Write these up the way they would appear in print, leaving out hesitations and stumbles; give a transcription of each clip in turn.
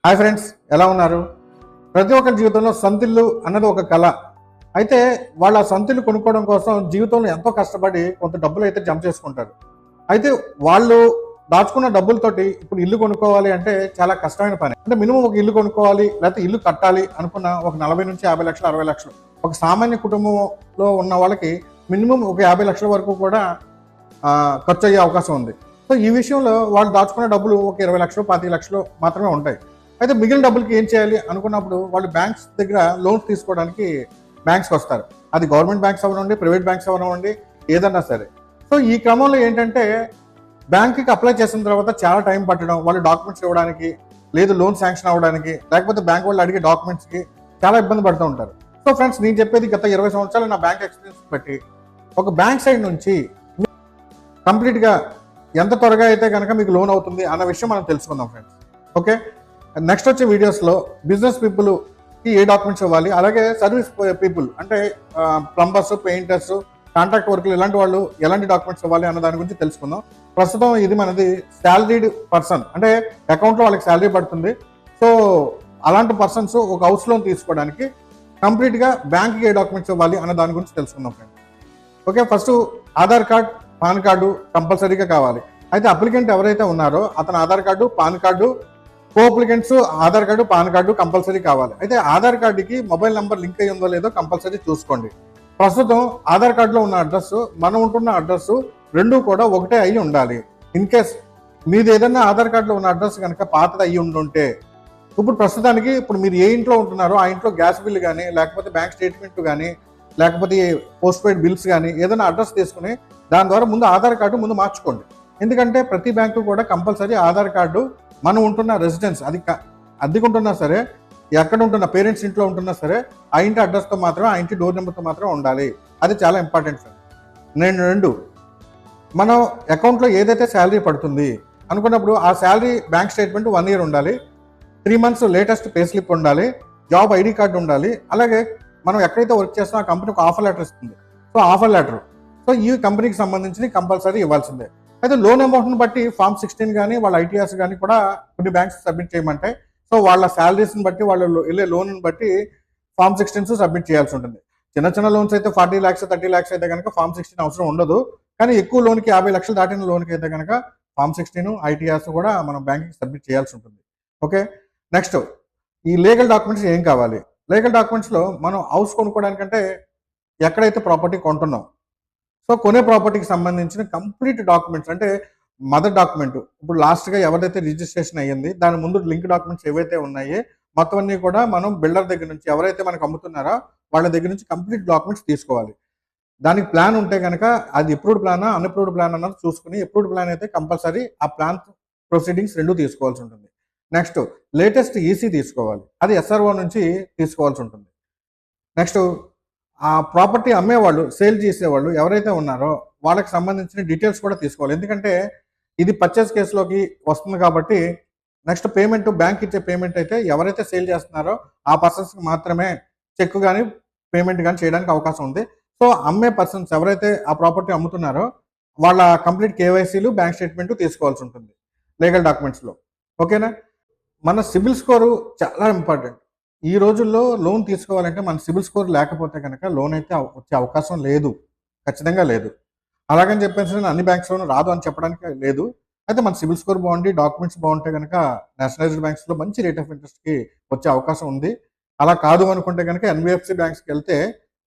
Hi friends, ఎలా ఉన్నారు? ప్రతి ఒక్కరి జీవితంలో సొంతిల్లు అన్నది ఒక కళ. అయితే వాళ్ళ సొంతిల్లు కొనుక్కోవడం కోసం జీవితంలో ఎంతో కష్టపడి కొంత డబ్బులు అయితే జమ చేసుకుంటారు. అయితే వాళ్ళు దాచుకున్న డబ్బులతోటి ఇప్పుడు ఇల్లు కొనుక్కోవాలి అంటే చాలా కష్టమైన పని. అంటే మినిమం ఒక ఇల్లు కొనుక్కోవాలి, లేకపోతే ఇల్లు కట్టాలి అనుకున్న ఒక 40 నుంచి 50 లక్షలు, 60 లక్షలు. ఒక సామాన్య కుటుంబంలో ఉన్న వాళ్ళకి మినిమం ఒక 50 లక్షల వరకు కూడా ఖర్చు అయ్యే అవకాశం ఉంది. సో ఈ విషయంలో వాళ్ళు దాచుకున్న డబ్బులు ఒక 20 లక్షలు, 25 లక్షలు మాత్రమే ఉంటాయి. అయితే మిగిలిన డబ్బులకి ఏం చేయాలి అనుకున్నప్పుడు వాళ్ళు బ్యాంక్స్ దగ్గర లోన్స్ తీసుకోవడానికి బ్యాంక్స్కి వస్తారు. అది గవర్నమెంట్ బ్యాంక్స్ అవ్వనివ్వండి, ప్రైవేట్ బ్యాంక్స్ అవ్వనివ్వండి, ఏదన్నా సరే. సో ఈ క్రమంలో ఏంటంటే బ్యాంక్కి అప్లై చేసిన తర్వాత చాలా టైం పట్టడం, వాళ్ళు డాక్యుమెంట్స్ ఇవ్వడానికి, లేదు లోన్ శాంక్షన్ అవ్వడానికి, లేకపోతే బ్యాంక్ వాళ్ళు అడిగే డాక్యుమెంట్స్కి చాలా ఇబ్బంది పడుతూ ఉంటారు. సో ఫ్రెండ్స్, నేను చెప్పేది గత 20 సంవత్సరాలు నా బ్యాంక్ ఎక్స్పీరియన్స్ బట్టి ఒక బ్యాంక్ సైడ్ నుంచి కంప్లీట్గా ఎంత త్వరగా అయితే కనుక మీకు లోన్ అవుతుంది అన్న విషయం మనం తెలుసుకుందాం ఫ్రెండ్స్. ఓకే, నెక్స్ట్ వచ్చే వీడియోస్లో బిజినెస్ పీపుల్కి ఏ డాక్యుమెంట్స్ ఇవ్వాలి, అలాగే సర్వీస్ పీపుల్ అంటే ప్లంబర్స్, పెయింటర్స్, కాంట్రాక్ట్ వర్క్లు ఇలాంటి వాళ్ళు ఎలాంటి డాక్యుమెంట్స్ ఇవ్వాలి అన్న దాని గురించి తెలుసుకుందాం. ప్రస్తుతం ఇది మనది శాలరీడ్ పర్సన్, అంటే అకౌంట్లో వాళ్ళకి శాలరీ పడుతుంది. సో అలాంటి పర్సన్స్ ఒక హౌస్ లోన్ తీసుకోవడానికి కంప్లీట్గా బ్యాంక్కి ఏ డాక్యుమెంట్స్ ఇవ్వాలి అన్న దాని గురించి తెలుసుకుందాం friends. Okay, first Aadhaar card, PAN card కంపల్సరీగా కావాలి. అయితే అప్లికెంట్ ఎవరైతే ఉన్నారో అతని Aadhaar card, PAN card, co applicants Aadhaar card, PAN card compulsory కావాలి. అయితే ఆధార్ కార్డుకి మొబైల్ నెంబర్ లింక్ అయ్యి ఉందో లేదో కంపల్సరీ చూసుకోండి. ప్రస్తుతం ఆధార్ కార్డులో ఉన్న అడ్రస్, మనం ఉంటున్న అడ్రస్ రెండు కూడా ఒకటే అయ్యి ఉండాలి. ఇన్ కేస్ మీది ఏదైనా ఆధార్ కార్డులో ఉన్న అడ్రస్ కనుక పాతది అయ్యి ఉండుంటే, ఇప్పుడు ప్రస్తుతానికి ఇప్పుడు మీరు ఏ ఇంట్లో ఉంటున్నారో ఆ ఇంట్లో గ్యాస్ బిల్ కానీ, లేకపోతే బ్యాంక్ స్టేట్మెంట్ కానీ, లేకపోతే పోస్ట్ పెయిడ్ బిల్స్ కానీ ఏదైనా అడ్రస్ తీసుకుని దాని ద్వారా ముందు ఆధార్ కార్డు ముందు మార్చుకోండి. ఎందుకంటే ప్రతి బ్యాంకు కూడా కంపల్సరీ ఆధార్ కార్డు మనం ఉంటున్న రెసిడెన్స్, అది అద్దెకుంటున్నా సరే, ఎక్కడ ఉంటున్న పేరెంట్స్ ఇంట్లో ఉంటున్నా సరే, ఆ ఇంటి అడ్రస్తో మాత్రమే, ఆ ఇంటి డోర్ నెంబర్తో మాత్రమే ఉండాలి. అది చాలా ఇంపార్టెంట్ సార్. రెండు, మనం అకౌంట్లో ఏదైతే శాలరీ పడుతుంది అనుకున్నప్పుడు ఆ శాలరీ బ్యాంక్ స్టేట్మెంట్ 1 year ఉండాలి, 3 months లేటెస్ట్ పే స్లిప్ ఉండాలి, జాబ్ ఐడి కార్డు ఉండాలి. అలాగే మనం ఎక్కడైతే వర్క్ చేస్తామో ఆ కంపెనీ ఒక ఆఫర్ లెటర్ ఇస్తుంది. సో ఆఫర్ లెటర్, సో ఈ కంపెనీకి సంబంధించి కంపల్సరీ ఇవ్వాల్సిందే. అయితే లోన్ అమౌంట్ని బట్టి ఫామ్ 16 కానీ వాళ్ళ ఐటీఆర్స్ కానీ కూడా కొన్ని బ్యాంక్స్ సబ్మిట్ చేయమంటాయి. సో వాళ్ళ శాలరీస్ని బట్టి, వాళ్ళు వెళ్ళే లోన్ని బట్టి ఫామ్ 16 సబ్మిట్ చేయాల్సి ఉంటుంది. చిన్న చిన్న లోన్స్ అయితే 40 lakhs, 30 lakhs అయితే కనుక ఫామ్ 16 అవసరం ఉండదు. కానీ ఎక్కువ లోన్కి 50 లక్షలు దాటిన లోన్కి అయితే కనుక ఫామ్ 16 ఐటీఆర్స్ కూడా మనం బ్యాంక్కి సబ్మిట్ చేయాల్సి ఉంటుంది. ఓకే, నెక్స్ట్ ఈ లీగల్ డాక్యుమెంట్స్ ఏం కావాలి? లీగల్ డాక్యుమెంట్స్లో మనం హౌస్ కొనుక్కోవడానికంటే ఎక్కడైతే ప్రాపర్టీ కొంటున్నాం, సో కొనే ప్రాపర్టీకి సంబంధించిన కంప్లీట్ డాక్యుమెంట్స్, అంటే మదర్ డాక్యుమెంట్, ఇప్పుడు లాస్ట్గా ఎవరైతే రిజిస్ట్రేషన్ అయ్యింది దాని ముందు లింక్ డాక్యుమెంట్స్ ఏవైతే ఉన్నాయో మొత్తం అన్ని కూడా మనం బిల్డర్ దగ్గర నుంచి, ఎవరైతే మనకు అమ్ముతున్నారో వాళ్ళ దగ్గర నుంచి కంప్లీట్ డాక్యుమెంట్స్ తీసుకోవాలి. దానికి ప్లాన్ ఉంటే కనుక అది అప్రూవ్డ్ ప్లానా, అన్అప్రూవ్డ్ ప్లాన్ అన్నది చూసుకుని, అప్రూవ్డ్ ప్లాన్ అయితే కంపల్సరీ ఆ ప్లాన్ ప్రొసీడింగ్స్ రెండు తీసుకోవాల్సి ఉంటుంది. నెక్స్ట్ లేటెస్ట్ ఈసీ తీసుకోవాలి, అది ఎస్ఆర్ఓ నుంచి తీసుకోవాల్సి ఉంటుంది. నెక్స్ట్ ఆ ప్రాపర్టీ అమ్మేవాళ్ళు, సేల్ చేసేవాళ్ళు ఎవరైతే ఉన్నారో వాళ్ళకి సంబంధించిన డీటెయిల్స్ కూడా తీసుకోవాలి. ఎందుకంటే ఇది పర్చేస్ కేసులోకి వస్తుంది కాబట్టి నెక్స్ట్ పేమెంట్, బ్యాంక్ ఇచ్చే పేమెంట్ అయితే ఎవరైతే సేల్ చేస్తున్నారో ఆ పర్సన్స్కి మాత్రమే చెక్ కానీ పేమెంట్ కానీ చేయడానికి అవకాశం ఉంది. సో అమ్మే పర్సన్స్ ఎవరైతే ఆ ప్రాపర్టీ అమ్ముతున్నారో వాళ్ళ కంప్లీట్ కేవైసీలు, బ్యాంక్ స్టేట్మెంట్ తీసుకోవాల్సి ఉంటుంది లీగల్ డాక్యుమెంట్స్లో. ఓకేనా? మన సిబిల్ స్కోరు చాలా ఇంపార్టెంట్. ఈ రోజుల్లో లోన్ తీసుకోవాలంటే మన సిబిల్ స్కోర్ లేకపోతే కనుక లోన్ అయితే వచ్చే అవకాశం లేదు, ఖచ్చితంగా లేదు. అలాగని చెప్పేసి అన్ని బ్యాంక్స్లోనూ రాదు అని చెప్పడానికి లేదు. అయితే మన సిబిల్ స్కోర్ బాగుండి, డాక్యుమెంట్స్ బాగుంటే కనుక నేషనలైజ్డ్ బ్యాంక్స్లో మంచి రేట్ ఆఫ్ ఇంట్రెస్ట్కి వచ్చే అవకాశం ఉంది. అలా కాదు అనుకుంటే కనుక ఎన్బిఎఫ్సి బ్యాంక్స్కి వెళ్తే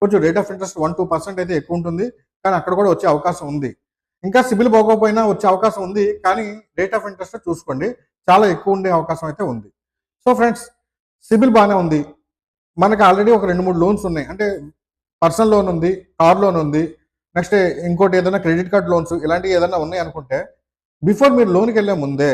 కొంచెం రేట్ ఆఫ్ ఇంట్రెస్ట్ 1-2% అయితే ఎక్కువ ఉంటుంది, కానీ అక్కడ కూడా వచ్చే అవకాశం ఉంది. ఇంకా సిబిల్ బాగోపోయినా వచ్చే అవకాశం ఉంది, కానీ రేట్ ఆఫ్ ఇంట్రెస్ట్ చూసుకోండి, చాలా ఎక్కువ ఉండే అవకాశం అయితే ఉంది. సో ఫ్రెండ్స్, సిబిల్ బాగానే ఉంది, మనకు ఆల్రెడీ ఒక 2-3 లోన్స్ ఉన్నాయి, అంటే పర్సనల్ లోన్ ఉంది, కార్ లోన్ ఉంది, నెక్స్ట్ ఇంకోటి ఏదైనా క్రెడిట్ కార్డ్ లోన్స్ ఇలాంటివి ఏదైనా ఉన్నాయి అనుకుంటే బిఫోర్ మీరు లోన్కి వెళ్ళే ముందే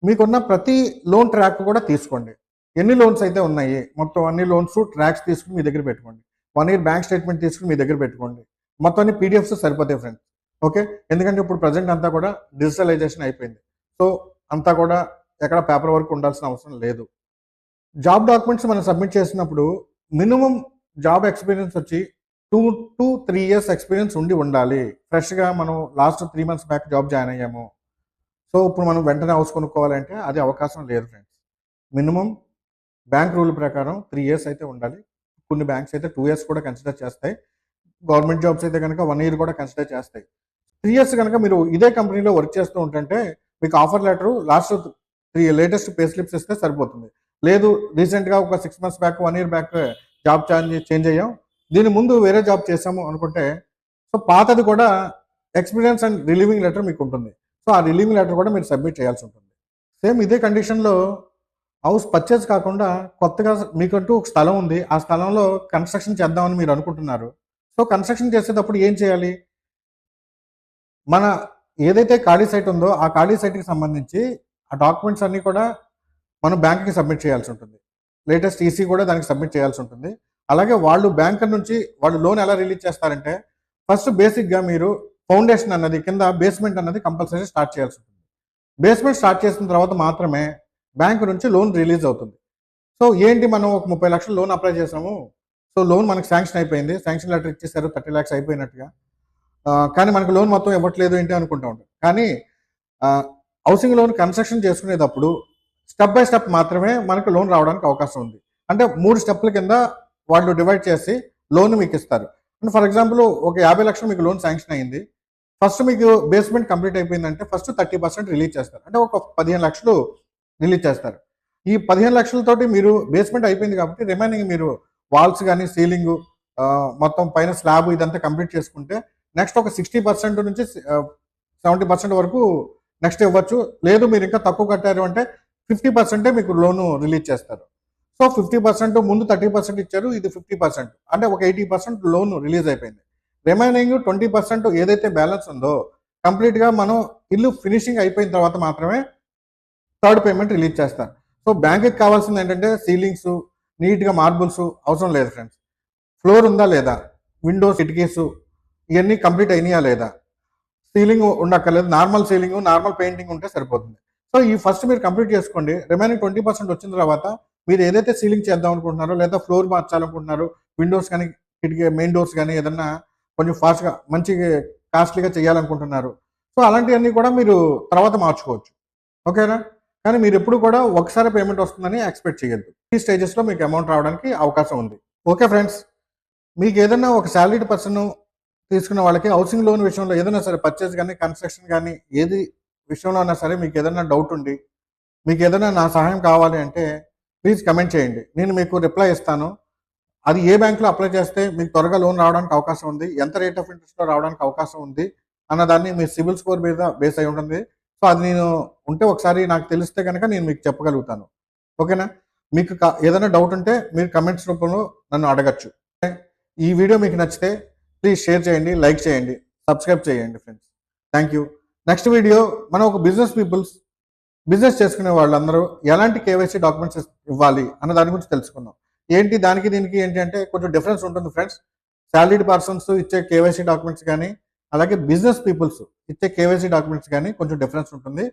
మీకున్న ప్రతి లోన్ ట్రాక్ కూడా తీసుకోండి. ఎన్ని లోన్స్ అయితే ఉన్నాయి మొత్తం అన్ని లోన్స్ ట్రాక్స్ తీసుకుని మీ దగ్గర పెట్టుకోండి. 1 year బ్యాంక్ స్టేట్మెంట్ తీసుకుని మీ దగ్గర పెట్టుకోండి. మొత్తం అన్ని పీడిఎఫ్స్ సరిపోతాయి ఫ్రెండ్స్. ఓకే, ఎందుకంటే ఇప్పుడు ప్రజెంట్ అంతా కూడా డిజిటలైజేషన్ అయిపోయింది. సో అంతా కూడా ఎక్కడ పేపర్ వర్క్ ఉండాల్సిన అవసరం లేదు. జాబ్ డాక్యుమెంట్స్ మనం సబ్మిట్ చేసినప్పుడు మినిమం జాబ్ ఎక్స్పీరియన్స్ వచ్చి 2 to 3 years ఎక్స్పీరియన్స్ ఉండాలి. ఫ్రెష్గా మనం last 3 months back job join అయ్యాము, సో ఇప్పుడు మనం వెంటనే హౌస్ కొనుక్కోవాలంటే అది అవకాశం లేదు ఫ్రెండ్స్. మినిమం బ్యాంక్ రూల్ ప్రకారం 3 ఇయర్స్ అయితే ఉండాలి. కొన్ని బ్యాంక్స్ అయితే 2 ఇయర్స్ కూడా కన్సిడర్ చేస్తాయి. గవర్నమెంట్ జాబ్స్ అయితే కనుక 1 ఇయర్ కూడా కన్సిడర్ చేస్తాయి. 3 ఇయర్స్ కనుక మీరు ఇదే కంపెనీలో వర్క్ చేస్తూ ఉంటుంటే మీకు offer letter last 3 latest pay slips ఇస్తే సరిపోతుంది. లేదు రీసెంట్‌గా ఒక 6 months back, 1 year back job change అయ్యాం. దీని ముందు వేరే జాబ్ చేసాము అనుకుంటే సో పాతది కూడా ఎక్స్పీరియన్స్ అండ్ రిలీవింగ్ లెటర్ మీకు ఉంటుంది. సో ఆ రిలీవింగ్ లెటర్ కూడా మీరు సబ్మిట్ చేయాల్సి ఉంటుంది. సేమ్ ఇదే కండిషన్‌లో హౌస్ పర్చేజ్ కాకుండా కొత్తగా మీకంటూ ఒక స్థలం ఉంది. ఆ స్థలంలో కన్‌స్ట్రక్షన్ చేద్దామని మీరు అనుకుంటున్నారు. సో కన్‌స్ట్రక్షన్ చేసేటప్పుడు ఏం చేయాలి? మన ఏదైతే ఖాళీ సైట్ ఉందో ఆ ఖాళీ సైట్‌కి సంబంధించి ఆ డాక్యుమెంట్స్ అన్నీ కూడా మనం బ్యాంక్‌కి సబ్మిట్ చేయాల్సి ఉంటుంది. లేటెస్ట్ ఈసీ కూడా దానికి సబ్మిట్ చేయాల్సి ఉంటుంది. అలాగే వాళ్ళు బ్యాంకర్ నుంచి వాళ్ళు లోన్ ఎలా రిలీజ్ చేస్తారంటే ఫస్ట్ బేసిక్‌గా మీరు ఫౌండేషన్ అన్నది కింద బేస్మెంట్ అన్నది కంపల్సరీ స్టార్ట్ చేయాల్సి ఉంటుంది. బేస్మెంట్ స్టార్ట్ చేసిన తర్వాత మాత్రమే బ్యాంక్ నుంచి లోన్ రిలీజ్ అవుతుంది. సో ఏంటి మనం ఒక 30 లక్షలు లోన్ అప్లై చేసాము. సో లోన్ మనకు శాంక్షన్ అయిపోయింది. శాంక్షన్ లెటర్ ఇచ్చేసారు 30 లాక్స్ అయిపోయినట్టుగా. కానీ మనకు లోన్ మొత్తం ఇవ్వట్లేదు ఏంటి అనుకుంటా ఉంటారు. కానీ హౌసింగ్ లోన్ కన్స్ట్రక్షన్ చేసుకునేటప్పుడు స్టెప్ బై స్టెప్ మాత్రమే మనకు లోన్ రావడానికి అవకాశం ఉంది. అంటే 3 స్టెప్ల కింద వాళ్ళు డివైడ్ చేసి లోన్ మీకు ఇస్తారు. ఫర్ ఎగ్జాంపుల్ ఒక 50 లక్షలు మీకు లోన్ శాంక్షన్ అయింది. ఫస్ట్ మీకు బేస్మెంట్ కంప్లీట్ అయిపోయిందంటే ఫస్ట్ 30% రిలీజ్ చేస్తారు. అంటే ఒక 15 లక్షలు రిలీజ్ చేస్తారు. ఈ 15 లక్షలతోటి మీరు బేస్మెంట్ అయిపోయింది కాబట్టి రిమైనింగ్ మీరు వాల్స్ కానీ సీలింగ్ మొత్తం పైన స్లాబ్ ఇదంతా కంప్లీట్ చేసుకుంటే నెక్స్ట్ ఒక 60% నుంచి 70% వరకు నెక్స్ట్ ఇవ్వచ్చు. లేదు మీరు ఇంకా తక్కువ కట్టారు అంటే 50% మీకు లోను రిలీజ్ చేస్తారు. సో 50% ముందు 30% ఇచ్చారు, ఇది 50%. అంటే ఒక 80% లోన్ రిలీజ్ అయిపోయింది. రిమైనింగ్ 20% ఏదైతే బ్యాలెన్స్ ఉందో కంప్లీట్గా మనం ఇల్లు ఫినిషింగ్ అయిపోయిన తర్వాత మాత్రమే థర్డ్ పేమెంట్ రిలీజ్ చేస్తారు. సో బ్యాంక్కి కావాల్సింది ఏంటంటే సీలింగ్స్ నీట్గా మార్బుల్స్ అవసరం లేదు ఫ్రెండ్స్. ఫ్లోర్ ఉందా లేదా, విండోస్ కిటికీస్ ఇవన్నీ కంప్లీట్ అయినాయా లేదా, సీలింగ్ ఉండక్కర్లేదు, నార్మల్ సీలింగ్ నార్మల్ పెయింటింగ్ ఉంటే సరిపోతుంది. సో ఈ ఫస్ట్ మీరు కంప్లీట్ చేసుకోండి. రిమైనింగ్ 20% వచ్చిన తర్వాత మీరు ఏదైతే సీలింగ్ చేద్దాం అనుకుంటున్నారో లేదా ఫ్లోర్ మార్చాలనుకుంటున్నారో విండోస్ కానీ కిటికీ మెయిన్ డోర్స్ కానీ ఏదన్నా కొంచెం ఫాస్ట్గా మంచి కాస్ట్లీగా చేయాలనుకుంటున్నారు. సో అలాంటివన్నీ కూడా మీరు తర్వాత మార్చుకోవచ్చు. ఓకేనా? కానీ మీరు ఎప్పుడు కూడా ఒకసారి పేమెంట్ వస్తుందని ఎక్స్పెక్ట్ చేయొద్దు. ఈ స్టేజెస్లో మీకు అమౌంట్ రావడానికి అవకాశం ఉంది. ఓకే ఫ్రెండ్స్, మీకు ఏదైనా ఒక శాలరీడ్ పర్సన్ తీసుకున్న వాళ్ళకి హౌసింగ్ లోన్ విషయంలో ఏదైనా సరే పర్చేస్ కానీ కన్స్ట్రక్షన్ కానీ ఏది విషయంలో అయినా సరే మీకు ఏదైనా డౌట్ ఉండి మీకు ఏదైనా నా సహాయం కావాలి అంటే ప్లీజ్ కమెంట్ చేయండి. నేను మీకు రిప్లై ఇస్తాను. అది ఏ బ్యాంకులో అప్లై చేస్తే మీకు త్వరగా లోన్ రావడానికి అవకాశం ఉంది, ఎంత రేట్ ఆఫ్ ఇంట్రెస్ట్లో రావడానికి అవకాశం ఉంది అన్నదాన్ని మీ సిబిల్ స్కోర్ మీద బేస్ అయి ఉంటుంది. సో అది నేను ఉంటే ఒకసారి నాకు తెలిస్తే కనుక నేను మీకు చెప్పగలుగుతాను. ఓకేనా? మీకు ఏదైనా డౌట్ ఉంటే మీరు కమెంట్స్ రూపంలో నన్ను అడగచ్చు. ఈ వీడియో మీకు నచ్చితే ప్లీజ్ షేర్ చేయండి, లైక్ చేయండి, సబ్స్క్రైబ్ చేయండి friends. Thank you. Next video మనం ఒక బిజినెస్ చేసుకునే వాళ్ళందరూ ఎలాంటి కేవైసీ డాక్యుమెంట్స్ ఇవ్వాలి అన్న దాని గురించి తెలుసుకుందాం. ఏంటి దానికి దీనికి ఏంటి అంటే కొంచెం డిఫరెన్స్ ఉంటుంది ఫ్రెండ్స్. శాలరీడ్ పర్సన్స్ ఇచ్చే కేవైసీ డాక్యుమెంట్స్ కానీ అలాగే బిజినెస్ పీపుల్స్ ఇచ్చే కేవైసీ డాక్యుమెంట్స్ కానీ కొంచెం డిఫరెన్స్ ఉంటుంది.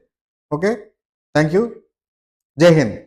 Okay, thank you. జై హింద్.